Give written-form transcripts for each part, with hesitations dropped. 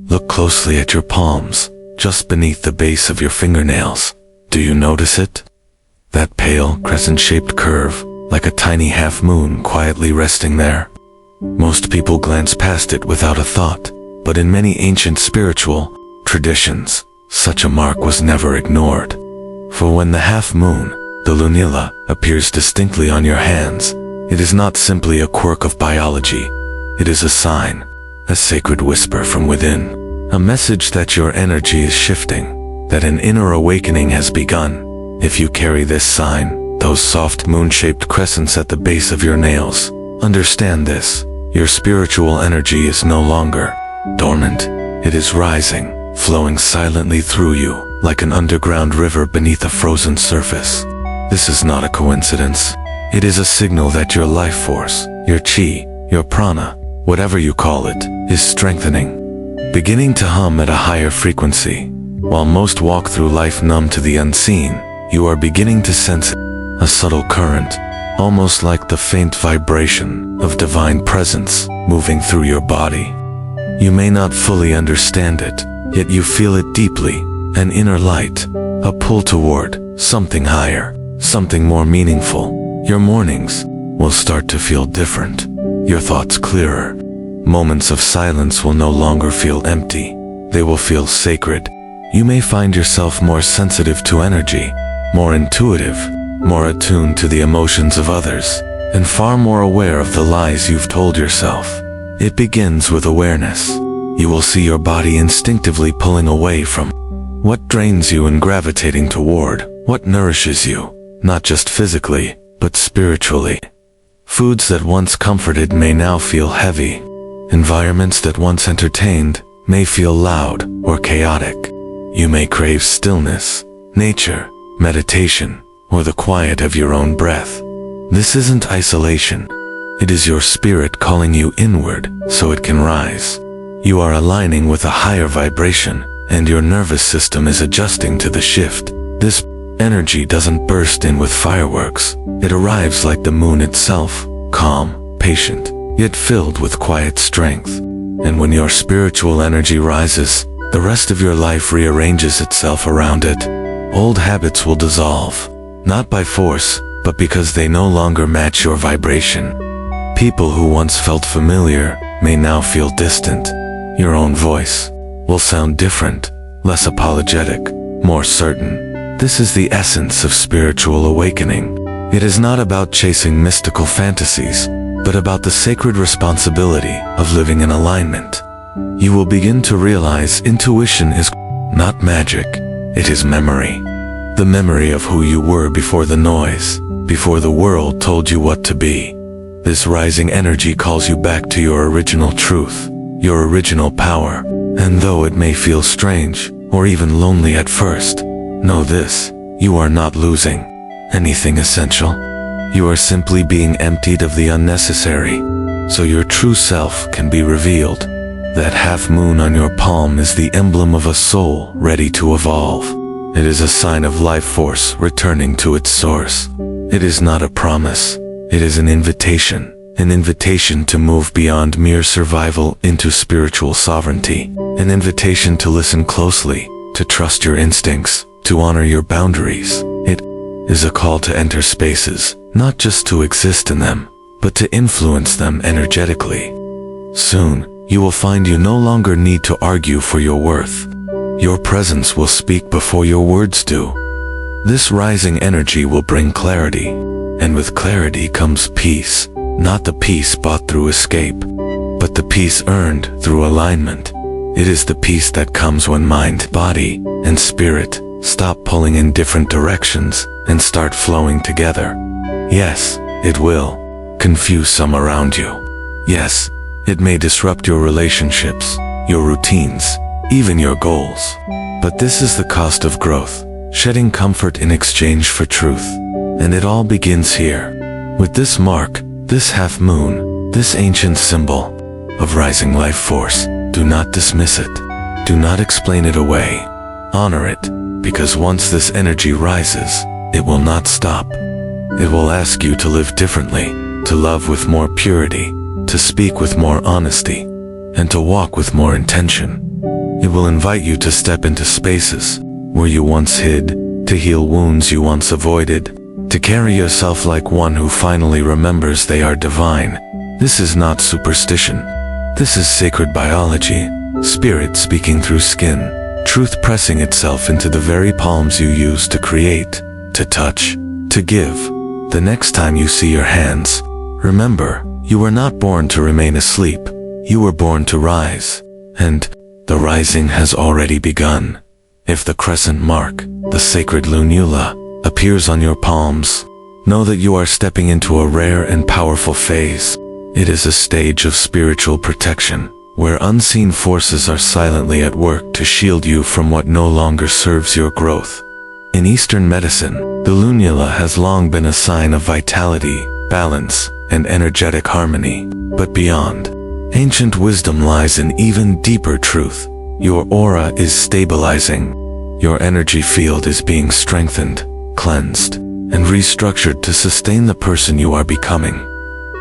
Look closely at your palms, just beneath the base of your fingernails. Do you notice it? That pale, crescent-shaped curve, like a tiny half-moon quietly resting there. Most people glance past it without a thought, but in many ancient spiritual traditions, such a mark was never ignored. For when the half-moon, the lunula, appears distinctly on your hands, it is not simply a quirk of biology. It is a sign, a sacred whisper from within, a message that your energy is shifting, that an inner awakening has begun. If you carry this sign, those soft moon-shaped crescents at the base of your nails, understand this: your spiritual energy is no longer dormant. It is rising, flowing silently through you, like an underground river beneath a frozen surface. This is not a coincidence. It is a signal that your life force, your chi, your prana, whatever you call it, is strengthening, beginning to hum at a higher frequency. While most walk through life numb to the unseen, you are beginning to sense a subtle current, almost like the faint vibration of divine presence moving through your body. You may not fully understand it, yet you feel it deeply, an inner light, a pull toward something higher, something more meaningful. Your mornings will start to feel different, your thoughts clearer. Moments of silence will no longer feel empty, they will feel sacred. You may find yourself more sensitive to energy, more intuitive, more attuned to the emotions of others, and far more aware of the lies you've told yourself. It begins with awareness. You will see your body instinctively pulling away from what drains you and gravitating toward what nourishes you, not just physically, but spiritually. Foods that once comforted may now feel heavy. Environments that once entertained may feel loud or chaotic. You may crave stillness, nature, meditation, or the quiet of your own breath. This isn't isolation. It is your spirit calling you inward so it can rise. You are aligning with a higher vibration, and your nervous system is adjusting to the shift. This energy doesn't burst in with fireworks. It arrives like the moon itself, calm, patient, yet filled with quiet strength. And when your spiritual energy rises, the rest of your life rearranges itself around it. Old habits will dissolve, not by force, but because they no longer match your vibration. People who once felt familiar may now feel distant. Your own voice will sound different, less apologetic, more certain. This is the essence of spiritual awakening. It is not about chasing mystical fantasies, but about the sacred responsibility of living in alignment. You will begin to realize intuition is not magic, it is memory. The memory of who you were before the noise, before the world told you what to be. This rising energy calls you back to your original truth, your original power. And though it may feel strange, or even lonely at first, know this: you are not losing anything essential. You are simply being emptied of the unnecessary, so your true self can be revealed. That half moon on your palm is the emblem of a soul ready to evolve. It is a sign of life force returning to its source. It is not a promise, it is an invitation to move beyond mere survival into spiritual sovereignty, an invitation to listen closely, to trust your instincts, to honor your boundaries. It is a call to enter spaces, not just to exist in them, but to influence them energetically. Soon, you will find you no longer need to argue for your worth. Your presence will speak before your words do. This rising energy will bring clarity, and with clarity comes peace. Not the peace bought through escape, but the peace earned through alignment. It is the peace that comes when mind, body, and spirit stop pulling in different directions and start flowing together. Yes, it will confuse some around you. Yes, it may disrupt your relationships, your routines, even your goals. But this is the cost of growth, shedding comfort in exchange for truth. And it all begins here. With this mark, this half moon, this ancient symbol of rising life force, do not dismiss it. Do not explain it away. Honor it, because once this energy rises, it will not stop. It will ask you to live differently, to love with more purity, to speak with more honesty, and to walk with more intention. will invite you to step into spaces where you once hid, to heal wounds you once avoided, to carry yourself like one who finally remembers they are divine. This is not superstition. This is sacred biology, spirit speaking through skin, truth pressing itself into the very palms you use to create, to touch, to give. The next time you see your hands, remember, you were not born to remain asleep. You were born to rise, and the rising has already begun. If the crescent mark, the sacred lunula, appears on your palms, know that you are stepping into a rare and powerful phase. It is a stage of spiritual protection, where unseen forces are silently at work to shield you from what no longer serves your growth. In Eastern medicine, the lunula has long been a sign of vitality, balance, and energetic harmony. But beyond, ancient wisdom lies in even deeper truth. Your aura is stabilizing. Your energy field is being strengthened, cleansed, and restructured to sustain the person you are becoming.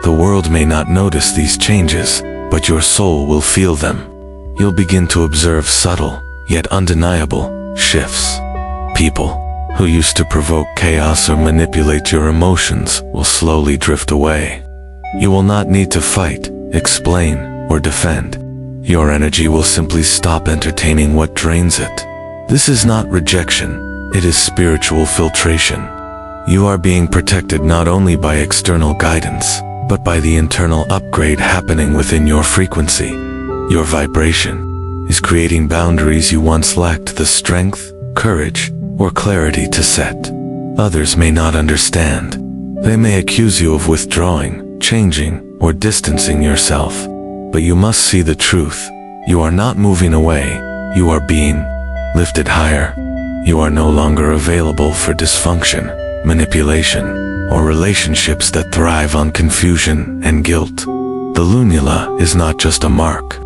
The world may not notice these changes, but your soul will feel them. You'll begin to observe subtle, yet undeniable, shifts. People who used to provoke chaos or manipulate your emotions will slowly drift away. You will not need to fight, explain, or defend. Your energy will simply stop entertaining what drains it. This is not rejection, it is spiritual filtration. You are being protected not only by external guidance, but by the internal upgrade happening within your frequency. Your vibration is creating boundaries you once lacked the strength, courage, or clarity to set. Others may not understand. They may accuse you of withdrawing, changing, or distancing yourself. But you must see the truth. You are not moving away. You are being lifted higher. You are no longer available for dysfunction, manipulation, or relationships that thrive on confusion and guilt. The lunula is not just a mark.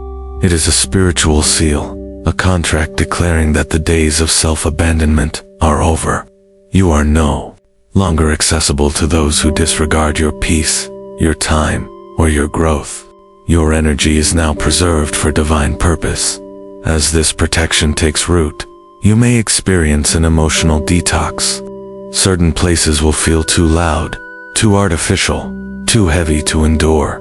It is a spiritual seal, a contract declaring that the days of self-abandonment are over. You are no longer accessible to those who disregard your peace, your time, or your growth. Your energy is now preserved for divine purpose. As this protection takes root, you may experience an emotional detox. Certain places will feel too loud, too artificial, too heavy to endure.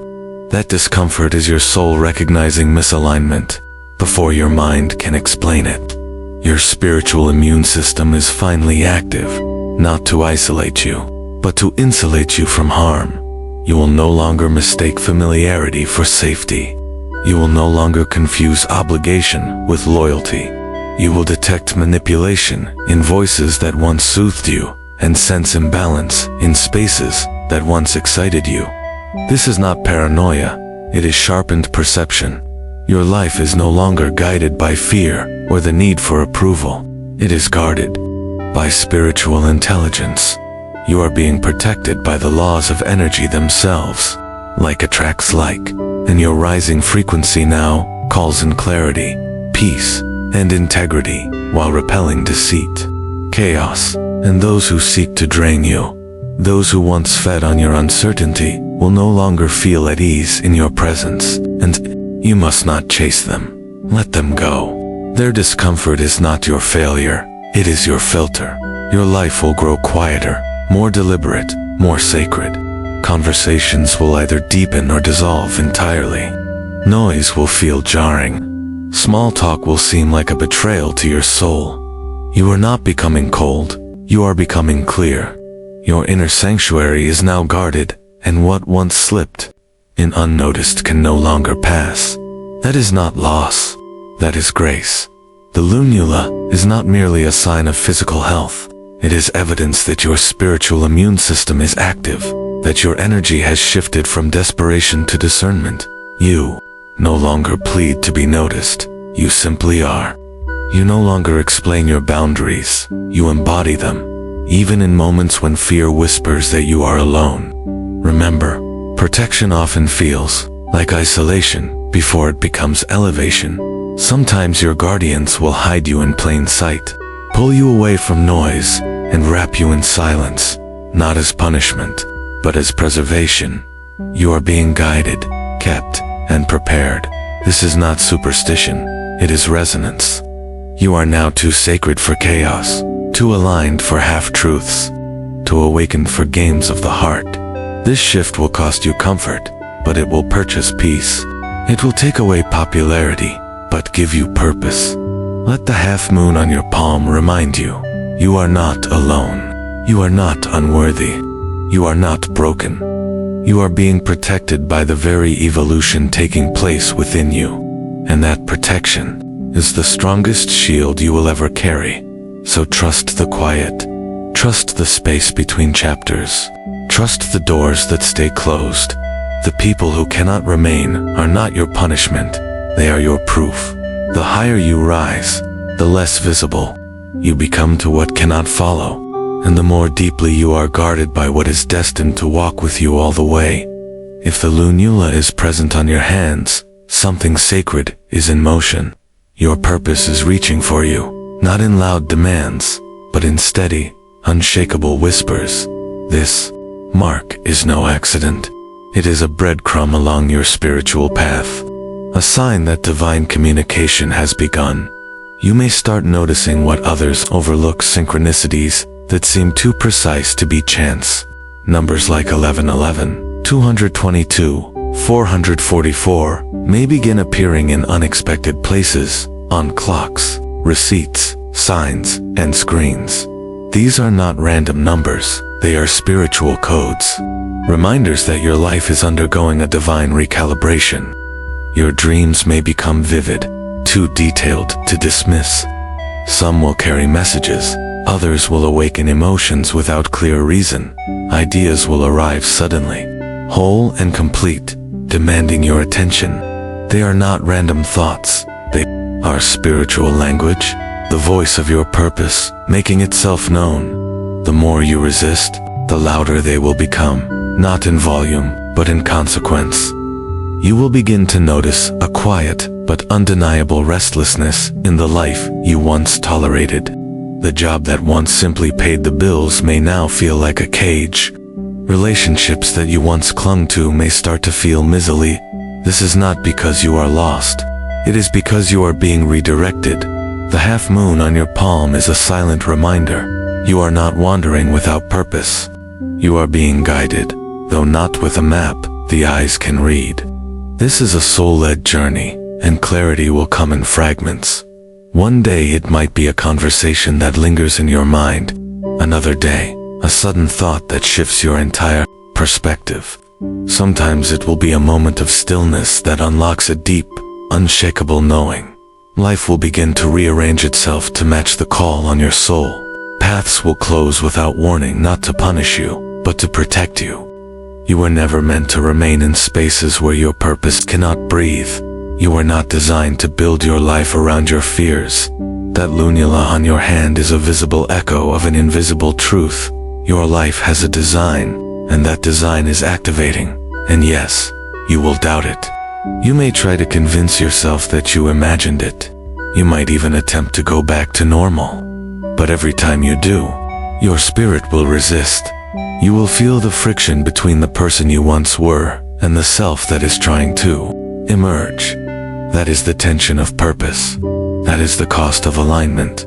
That discomfort is your soul recognizing misalignment before your mind can explain it. Your spiritual immune system is finally active, not to isolate you, but to insulate you from harm. You will no longer mistake familiarity for safety. You will no longer confuse obligation with loyalty. You will detect manipulation in voices that once soothed you, and sense imbalance in spaces that once excited you. This is not paranoia, it is sharpened perception. Your life is no longer guided by fear or the need for approval. It is guarded by spiritual intelligence. You are being protected by the laws of energy themselves. Like attracts like, and your rising frequency now calls in clarity, peace, and integrity, while repelling deceit, chaos, and those who seek to drain you. Those who once fed on your uncertainty will no longer feel at ease in your presence, and you must not chase them. Let them go. Their discomfort is not your failure, it is your filter. Your life will grow quieter, more deliberate, more sacred. Conversations will either deepen or dissolve entirely. Noise will feel jarring. Small talk will seem like a betrayal to your soul. You are not becoming cold, you are becoming clear. Your inner sanctuary is now guarded, and what once slipped in unnoticed can no longer pass. That is not loss, that is grace. The lunula is not merely a sign of physical health. It is evidence that your spiritual immune system is active, that your energy has shifted from desperation to discernment. You no longer plead to be noticed, you simply are. You no longer explain your boundaries, you embody them, even in moments when fear whispers that you are alone. Remember, protection often feels like isolation before it becomes elevation. Sometimes your guardians will hide you in plain sight, pull you away from noise, and wrap you in silence, not as punishment, but as preservation. You are being guided, kept, and prepared. This is not superstition, it is resonance. You are now too sacred for chaos, too aligned for half-truths, too awakened for games of the heart. This shift will cost you comfort, but it will purchase peace. It will take away popularity, but give you purpose. Let the half moon on your palm remind you, you are not alone. You are not unworthy. You are not broken. You are being protected by the very evolution taking place within you. And that protection is the strongest shield you will ever carry. So trust the quiet. Trust the space between chapters. Trust the doors that stay closed. The people who cannot remain are not your punishment. They are your proof. The higher you rise, the less visible you become to what cannot follow, and the more deeply you are guarded by what is destined to walk with you all the way. If the lunula is present on your hands, something sacred is in motion. Your purpose is reaching for you, not in loud demands, but in steady, unshakable whispers. This mark is no accident. It is a breadcrumb along your spiritual path, a sign that divine communication has begun. You may start noticing what others overlook, synchronicities that seem too precise to be chance. Numbers like 1111, 222, 444 may begin appearing in unexpected places, on clocks, receipts, signs, and screens. These are not random numbers, they are spiritual codes. Reminders that your life is undergoing a divine recalibration. Your dreams may become vivid, too detailed to dismiss. Some will carry messages, others will awaken emotions without clear reason. Ideas will arrive suddenly, whole and complete, demanding your attention. They are not random thoughts, they are spiritual language, the voice of your purpose, making itself known. The more you resist, the louder they will become, not in volume, but in consequence. You will begin to notice a quiet but undeniable restlessness in the life you once tolerated. The job that once simply paid the bills may now feel like a cage. Relationships that you once clung to may start to feel miserly. This is not because you are lost. It is because you are being redirected. The half moon on your palm is a silent reminder. You are not wandering without purpose. You are being guided, though not with a map the eyes can read. This is a soul-led journey, and clarity will come in fragments. One day it might be a conversation that lingers in your mind. Another day, a sudden thought that shifts your entire perspective. Sometimes it will be a moment of stillness that unlocks a deep, unshakable knowing. Life will begin to rearrange itself to match the call on your soul. Paths will close without warning, not to punish you, but to protect you. You were never meant to remain in spaces where your purpose cannot breathe. You were not designed to build your life around your fears. That lunula on your hand is a visible echo of an invisible truth. Your life has a design, and that design is activating. And yes, you will doubt it. You may try to convince yourself that you imagined it. You might even attempt to go back to normal. But every time you do, your spirit will resist. You will feel the friction between the person you once were and the self that is trying to emerge. That is the tension of purpose. That is the cost of alignment.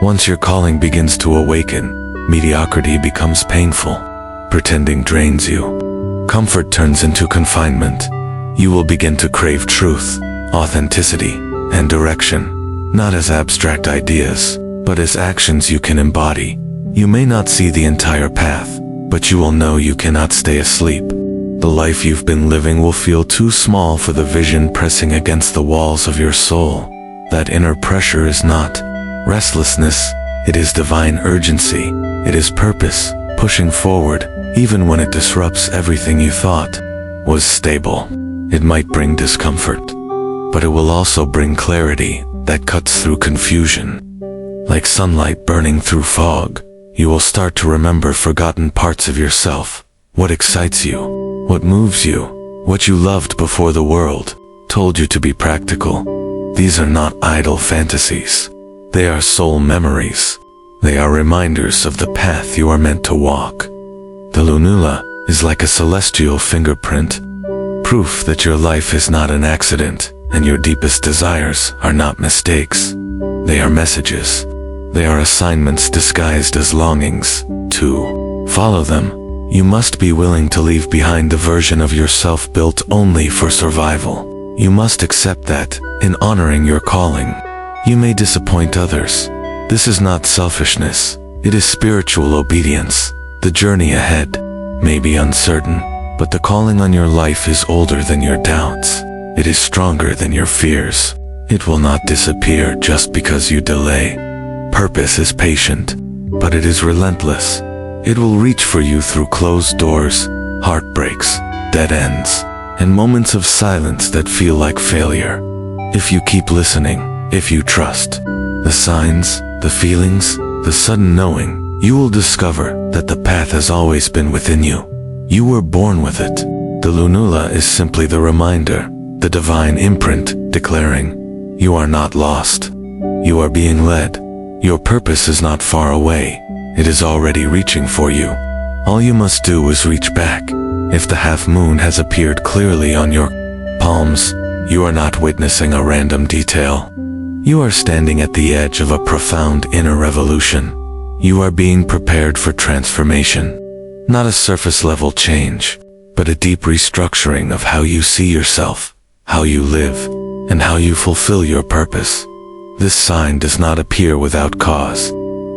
Once your calling begins to awaken, mediocrity becomes painful. Pretending drains you. Comfort turns into confinement. You will begin to crave truth, authenticity, and direction, not as abstract ideas, but as actions you can embody. You may not see the entire path, but you will know you cannot stay asleep. The life you've been living will feel too small for the vision pressing against the walls of your soul. That inner pressure is not restlessness, it is divine urgency. It is purpose, pushing forward, even when it disrupts everything you thought was stable. It might bring discomfort, but it will also bring clarity that cuts through confusion. Like sunlight burning through fog, you will start to remember forgotten parts of yourself. What excites you, what moves you, what you loved before the world told you to be practical. These are not idle fantasies. They are soul memories. They are reminders of the path you are meant to walk. The lunula is like a celestial fingerprint, proof that your life is not an accident. and your deepest desires are not mistakes. They are messages. They are assignments disguised as longings. To follow them, you must be willing to leave behind the version of yourself built only for survival. You must accept that, in honoring your calling, you may disappoint others. This is not selfishness. It is spiritual obedience. The journey ahead may be uncertain, but the calling on your life is older than your doubts. It is stronger than your fears. It will not disappear just because you delay. Purpose is patient, but it is relentless. It will reach for you through closed doors, heartbreaks, dead ends, and moments of silence that feel like failure. If you keep listening, if you trust the signs, the feelings, the sudden knowing, you will discover that the path has always been within you. You were born with it. The lunula is simply the reminder, the divine imprint declaring, you are not lost. You are being led. Your purpose is not far away. It is already reaching for you. All you must do is reach back. If the half moon has appeared clearly on your palms, you are not witnessing a random detail. You are standing at the edge of a profound inner revolution. You are being prepared for transformation. Not a surface-level change, but a deep restructuring of how you see yourself, how you live, and how you fulfill your purpose. This sign does not appear without cause.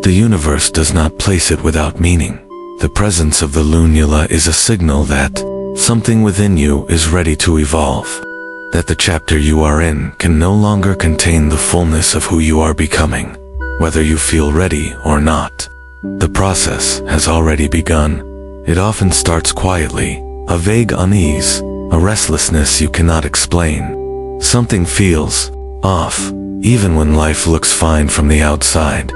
The universe does not place it without meaning. The presence of the lunula is a signal that something within you is ready to evolve, that the chapter you are in can no longer contain the fullness of who you are becoming, whether you feel ready or not. The process has already begun. It often starts quietly, a vague unease, a restlessness you cannot explain. Something feels off, even when life looks fine from the outside.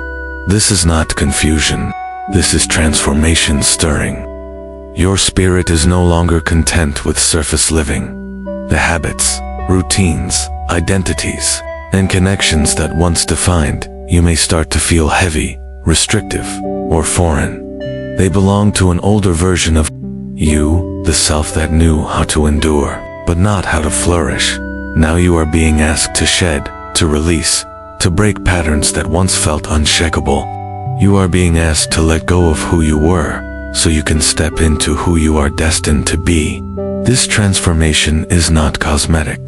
This is not confusion. This is transformation stirring. Your spirit is no longer content with surface living. The habits, routines, identities, and connections that once defined you may start to feel heavy, restrictive, or foreign. They belong to an older version of you, the self that knew how to endure, but not how to flourish. Now you are being asked to shed, to release, to break patterns that once felt unshakable. You are being asked to let go of who you were, so you can step into who you are destined to be. This transformation is not cosmetic.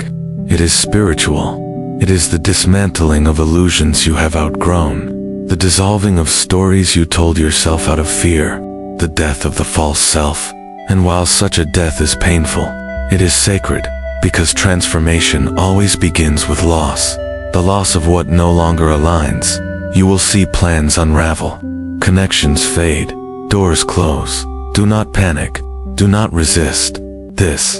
It is spiritual. It is the dismantling of illusions you have outgrown, the dissolving of stories you told yourself out of fear, the death of the false self. And while such a death is painful, it is sacred, because transformation always begins with loss, the loss of what no longer aligns. You will see plans unravel, connections fade, doors close. Do not panic. Do not resist. This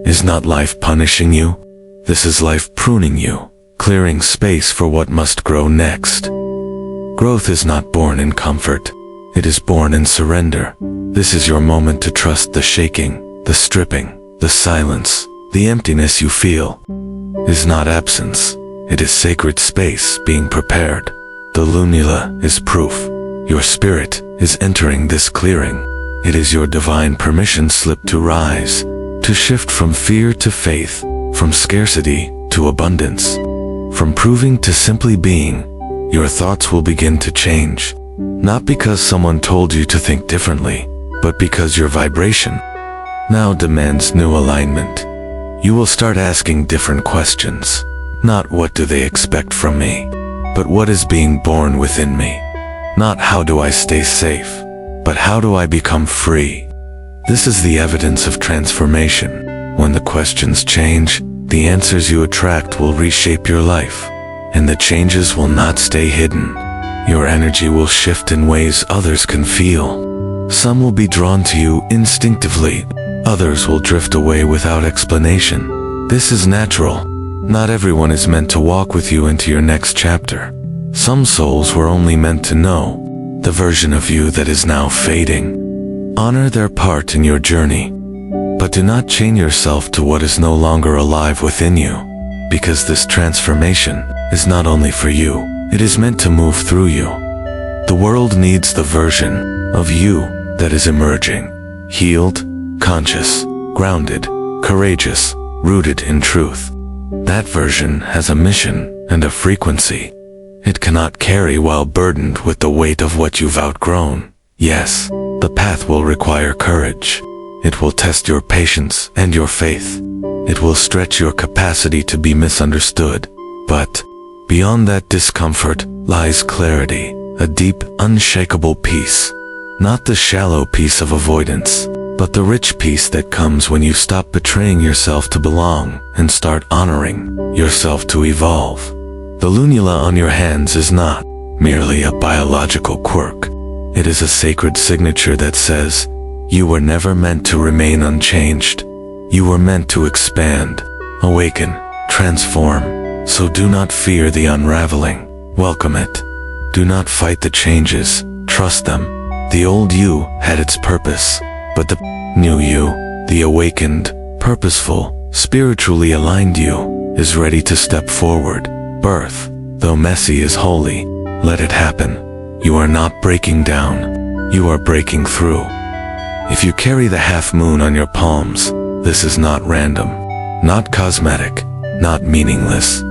is not life punishing you. This is life pruning you, clearing space for what must grow next. Growth is not born in comfort. It is born in surrender. This is your moment to trust the shaking, the stripping, the silence, the emptiness you feel. Is not absence. It is sacred space being prepared. The lunula is proof. Your spirit is entering this clearing. It is your divine permission slip to rise, to shift from fear to faith, from scarcity to abundance, from proving to simply being. Your thoughts will begin to change, not because someone told you to think differently, but because your vibration now demands new alignment. You will start asking different questions. Not what do they expect from me, but what is being born within me. Not how do I stay safe, but how do I become free. This is the evidence of transformation. When the questions change, the answers you attract will reshape your life, and the changes will not stay hidden. Your energy will shift in ways others can feel. Some will be drawn to you instinctively, others will drift away without explanation. This is natural. Not everyone is meant to walk with you into your next chapter. Some souls were only meant to know the version of you that is now fading. Honor their part in your journey, but do not chain yourself to what is no longer alive within you, because this transformation is not only for you, it is meant to move through you. The world needs the version of you that is emerging, healed, conscious, grounded, courageous, rooted in truth. That version has a mission and a frequency it cannot carry while burdened with the weight of what you've outgrown. Yes, the path will require courage. It will test your patience and your faith. It will stretch your capacity to be misunderstood. But beyond that discomfort lies clarity, a deep, unshakable peace. Not the shallow peace of avoidance, but the rich peace that comes when you stop betraying yourself to belong and start honoring yourself to evolve. The lunula on your hands is not merely a biological quirk. It is a sacred signature that says, you were never meant to remain unchanged. You were meant to expand, awaken, transform. So do not fear the unraveling. Welcome it. Do not fight the changes. Trust them. The old you had its purpose, but the new you, the awakened, purposeful, spiritually aligned you, is ready to step forward. Birth, though messy, is holy. Let it happen. You are not breaking down. You are breaking through. If you carry the half moon on your palms, this is not random, not cosmetic, not meaningless.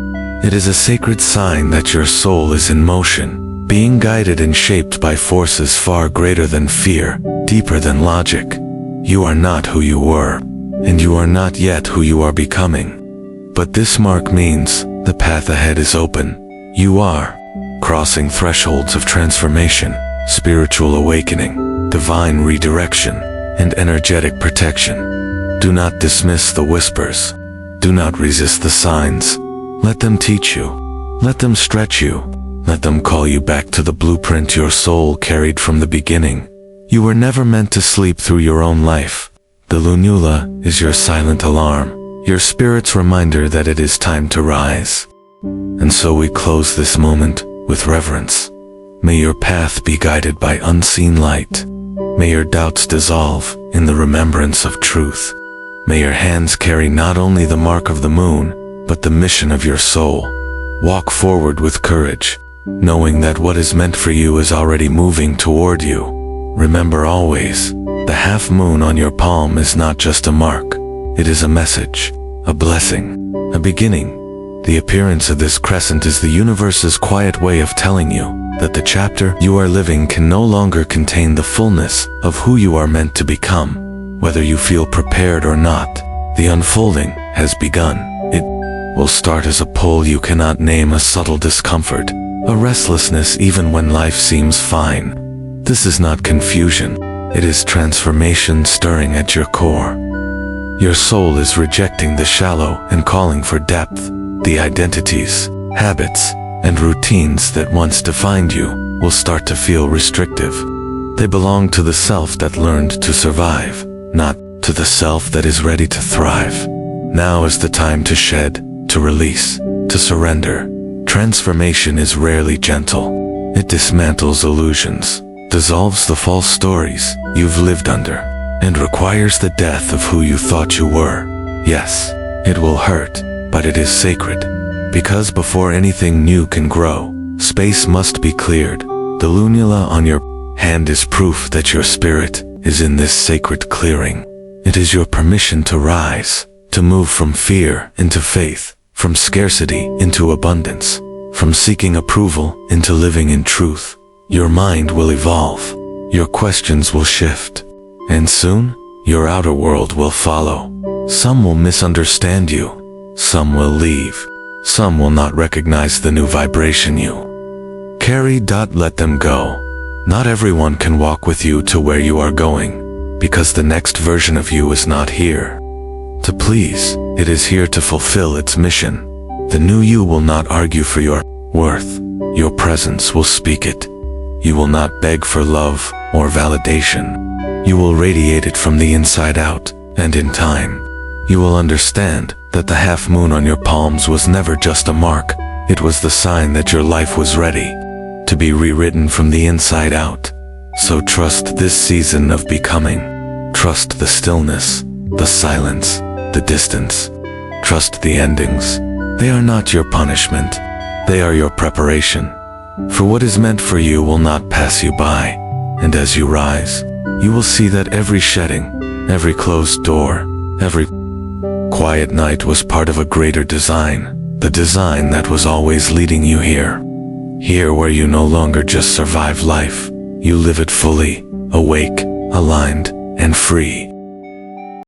It is a sacred sign that your soul is in motion, being guided and shaped by forces far greater than fear, deeper than logic. You are not who you were, and you are not yet who you are becoming. But this mark means the path ahead is open. You are crossing thresholds of transformation, spiritual awakening, divine redirection, and energetic protection. Do not dismiss the whispers. Do not resist the signs. Let them teach you. Let them stretch you. Let them call you back to the blueprint your soul carried from the beginning. You were never meant to sleep through your own life. The lunula is your silent alarm, your spirit's reminder that it is time to rise. And so we close this moment with reverence. May your path be guided by unseen light. May your doubts dissolve in the remembrance of truth. May your hands carry not only the mark of the moon, but the mission of your soul. Walk forward with courage, knowing that what is meant for you is already moving toward you. Remember always, the half moon on your palm is not just a mark. It is a message, a blessing, a beginning. The appearance of this crescent is the universe's quiet way of telling you that the chapter you are living can no longer contain the fullness of who you are meant to become. Whether you feel prepared or not, the unfolding has begun. It will start as a pull you cannot name, a subtle discomfort, a restlessness even when life seems fine. This is not confusion. It is transformation stirring at your core. Your soul is rejecting the shallow and calling for depth. The identities, habits, and routines that once defined you will start to feel restrictive. They belong to the self that learned to survive, not to the self that is ready to thrive. Now is the time to shed, to release, to surrender. Transformation is rarely gentle. It dismantles illusions, dissolves the false stories you've lived under, and requires the death of who you thought you were. Yes, it will hurt, but it is sacred. Because before anything new can grow, space must be cleared. The lunula on your hand is proof that your spirit is in this sacred clearing. It is your permission to rise, to move from fear into faith, from scarcity into abundance, from seeking approval into living in truth. Your mind will evolve, your questions will shift, and soon, your outer world will follow. Some will misunderstand you. Some will leave. Some will not recognize the new vibration you carry. Let them go. Not everyone can walk with you to where you are going, because the next version of you is not here to please. It is here to fulfill its mission. The new you will not argue for your worth. Your presence will speak it. You will not beg for love or validation. You will radiate it from the inside out, and in time, you will understand that the half moon on your palms was never just a mark. It was the sign that your life was ready to be rewritten from the inside out. So trust this season of becoming. Trust the stillness, the silence, the distance. Trust the endings. They are not your punishment. They are your preparation. For what is meant for you will not pass you by. And as you rise, you will see that every shedding, every closed door, every quiet night was part of a greater design, the design that was always leading you here. Here where you no longer just survive life, you live it fully, awake, aligned, and free.